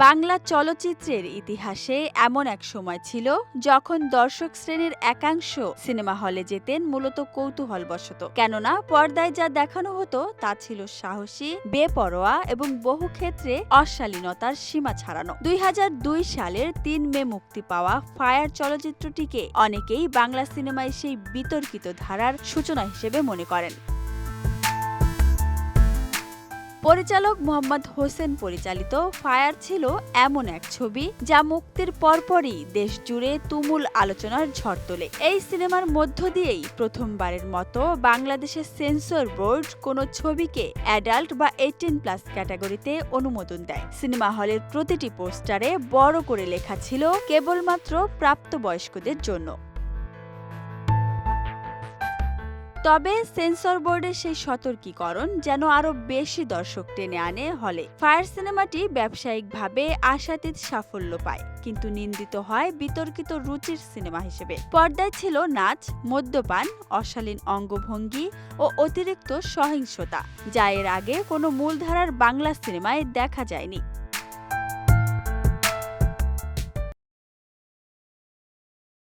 বাংলা চলচ্চিত্রের ইতিহাসে এমন এক সময় ছিল যখন দর্শক শ্রেণীর একাংশ সিনেমা হলে যেতেন মূলত কৌতূহলবশত। কেননা পর্দায় যা দেখানো হতো তা ছিল সাহসী, বেপরোয়া এবং বহু ক্ষেত্রে অশালীনতার সীমা ছাড়ানো। ২০০২ সালের ৩ মে মুক্তি পাওয়া ফায়ার চলচ্চিত্রটিকে অনেকেই বাংলা সিনেমায় সেই বিতর্কিত ধারার সূচনা হিসেবে মনে করেন। পরিচালক মোহাম্মদ হোসেন পরিচালিত ফায়ার ছিল এমন এক ছবি যা মুক্তির পরপরই দেশ জুড়ে তুমুল আলোচনার ঝড় তোলে। এই সিনেমার মধ্য দিয়েই প্রথমবারের মতো বাংলাদেশের সেন্সর বোর্ড কোনো ছবিকে অ্যাডাল্ট বা 18+ ক্যাটাগরিতে অনুমোদন দেয়। সিনেমা হলের প্রতিটি পোস্টারে বড় করে লেখা ছিল কেবলমাত্র প্রাপ্তবয়স্কদের জন্য। তবে সেন্সর বোর্ডের সেই সতর্কীকরণ যেন আরো বেশি দর্শক টেনে আনে হলে। ফায়ার সিনেমাটি ব্যবসায়িকভাবে আশাতীত সাফল্য পায়, কিন্তু নিন্দিত হয় বিতর্কিত রুচির সিনেমা হিসেবে। পর্দায় ছিল নাচ, মদ্যপান, অশালীন অঙ্গভঙ্গি ও অতিরিক্ত সহিংসতা, যা এর আগে কোনো মূলধারার বাংলা সিনেমায় দেখা যায়নি।